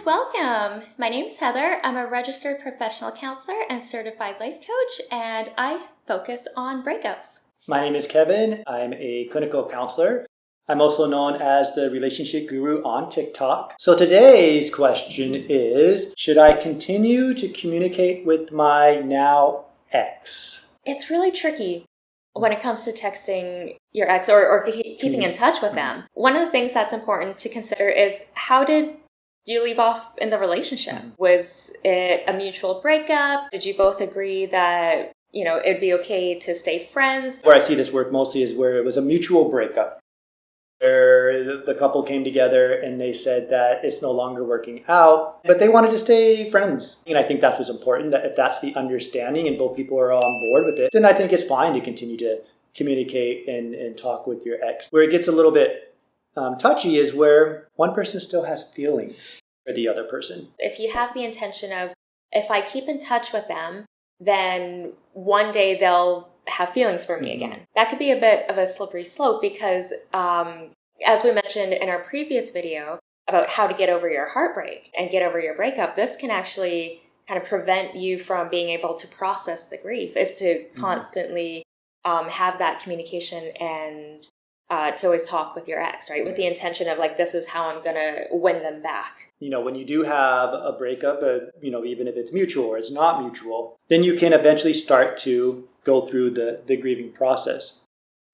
welcome. My name is Heather. I'm a registered professional counselor and certified life coach, and I focus on breakups. My name is Kevin. I'm a clinical counselor. I'm also known as the relationship guru on TikTok. So today's question is, should I continue to communicate with my now ex? It's really tricky when it comes to texting your ex or keeping in touch with them. One of the things that's important to consider is, how did you leave off in the relationship? Was it a mutual breakup? Did you both agree that, it'd be okay to stay friends? Where I see this work mostly is where it was a mutual breakup, where the couple came together and they said that it's no longer working out, but they wanted to stay friends. And I think that was important, that if that's the understanding and both people are on board with it, then I think it's fine to continue to communicate and talk with your ex. Where it gets a little bit touchy is where one person still has feelings for the other person. If you have the intention of, if I keep in touch with them, then one day they'll have feelings for me again. That could be a bit of a slippery slope because, as we mentioned in our previous video about how to get over your heartbreak and get over your breakup, this can actually kind of prevent you from being able to process the grief, is to constantly have that communication and to always talk with your ex, right? With the intention of this is how I'm going to win them back. When you do have a breakup, even if it's mutual or it's not mutual, then you can eventually start to go through the grieving process.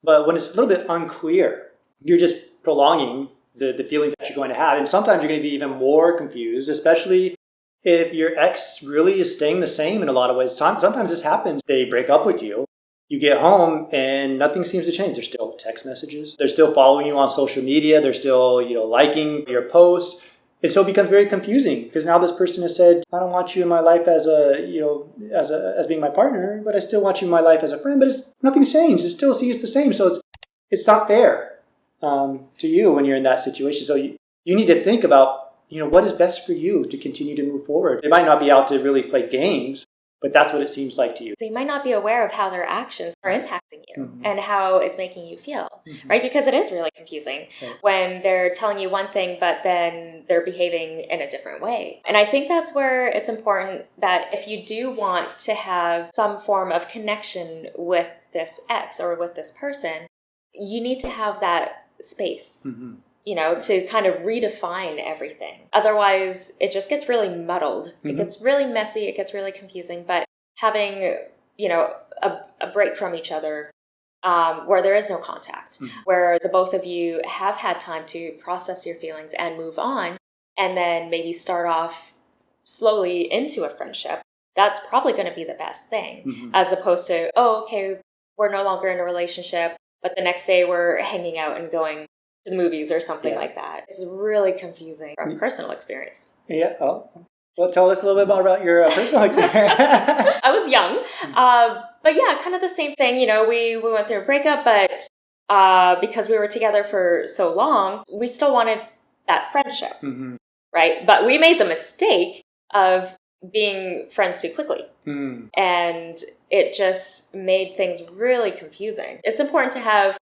But when it's a little bit unclear, you're just prolonging the feelings that you're going to have. And sometimes you're going to be even more confused, especially if your ex really is staying the same in a lot of ways. Sometimes this happens. They break up with you. You get home and nothing seems to change. There's still text messages. They're still following you on social media. They're still, liking your post. And so it becomes very confusing because now this person has said, I don't want you in my life as being my partner, but I still want you in my life as a friend. But nothing's changed. It still seems the same. So it's not fair to you when you're in that situation. So you need to think about, what is best for you to continue to move forward. They might not be out to really play games, but that's what it seems like to you. They might not be aware of how their actions are impacting you and how it's making you feel, right? Because it is really confusing when they're telling you one thing, but then they're behaving in a different way. And I think that's where it's important that if you do want to have some form of connection with this ex or with this person, you need to have that space. To kind of redefine everything. Otherwise, it just gets really muddled. It gets really messy. It gets really confusing. But having, a break from each other where there is no contact, where the both of you have had time to process your feelings and move on, and then maybe start off slowly into a friendship, that's probably going to be the best thing, as opposed to, we're no longer in a relationship, but the next day we're hanging out and going to the movies or something like that. It's really confusing from personal experience. Yeah. Oh, well, tell us a little bit more about your personal experience. I was young, but yeah, kind of the same thing. We went through a breakup, but because we were together for so long, we still wanted that friendship, right? But we made the mistake of being friends too quickly, and it just made things really confusing. It's important to have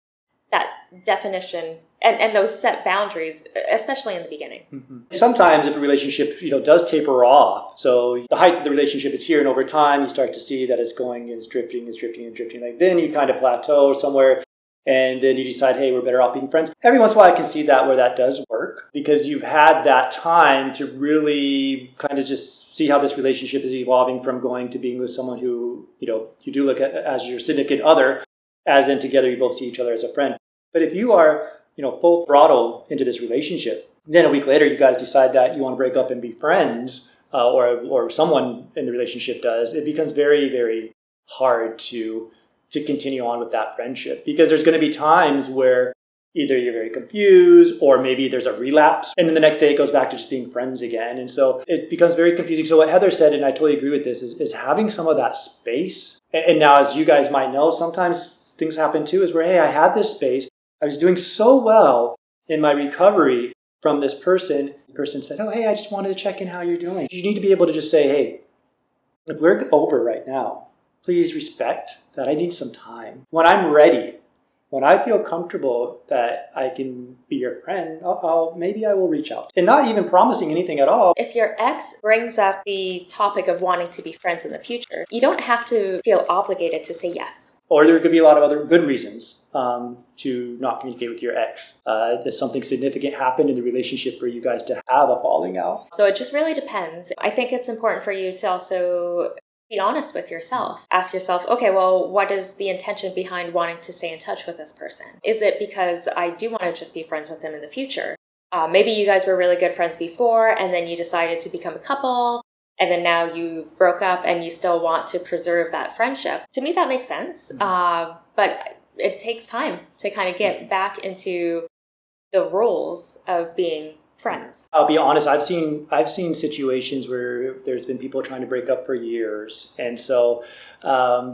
that definition and those set boundaries, especially in the beginning. Sometimes if a relationship, does taper off, so the height of the relationship is here, and over time you start to see that it's drifting. Then you kind of plateau somewhere, and then you decide, hey, we're better off being friends. Every once in a while I can see that where that does work, because you've had that time to really kind of just see how this relationship is evolving from going to being with someone who, you do look at as your significant other, as then together you both see each other as a friend. But if you are, full throttle into this relationship, then a week later you guys decide that you want to break up and be friends, or someone in the relationship does, it becomes very, very hard to continue on with that friendship, because there's going to be times where either you're very confused or maybe there's a relapse, and then the next day it goes back to just being friends again. And so it becomes very confusing. So what Heather said, and I totally agree with this, is having some of that space. And now, as you guys might know, sometimes things happen too, is where, hey, I had this space. I was doing so well in my recovery from this person. The person said, oh, hey, I just wanted to check in how you're doing. You need to be able to just say, hey, if we're over right now, please respect that I need some time. When I'm ready when I feel comfortable that I can be your friend, maybe I will reach out. And not even promising anything at all. If your ex brings up the topic of wanting to be friends in the future, you don't have to feel obligated to say yes. Or there could be a lot of other good reasons to not communicate with your ex. There's something significant happened in the relationship for you guys to have a falling out. So it just really depends. I think it's important for you to also be honest with yourself. Ask yourself, okay, well, what is the intention behind wanting to stay in touch with this person? Is it because I do want to just be friends with them in the future? Maybe you guys were really good friends before, and then you decided to become a couple, and then now you broke up and you still want to preserve that friendship. To me, that makes sense. But it takes time to kind of get back into the roles of being friends. I'll be honest, I've seen situations where there's been people trying to break up for years. And so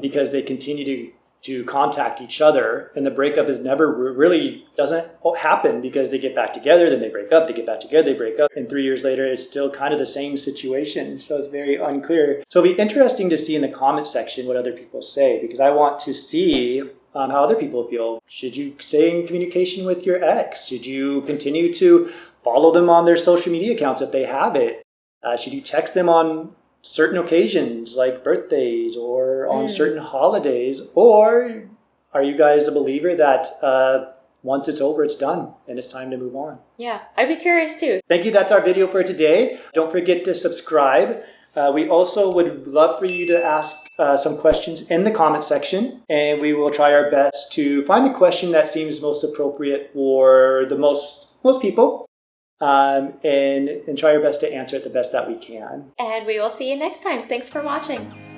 because they continue to contact each other, and the breakup is never really doesn't happen because they get back together, then they break up, they get back together, they break up, and 3 years later it's still kind of the same situation. So it's very unclear. So it'll be interesting to see in the comment section what other people say, because I want to see how other people feel. Should you stay in communication with your ex? Should you continue to follow them on their social media accounts if they have it? Should you text them on certain occasions like birthdays or on certain holidays? Or are you guys a believer that once it's over, it's done and it's time to move on? Yeah, I'd be curious too. Thank you. That's our video for today. Don't forget to subscribe. We also would love for you to ask some questions in the comment section, and we will try our best to find the question that seems most appropriate for the most people. And try our best to answer it the best that we can. And we will see you next time. Thanks for watching.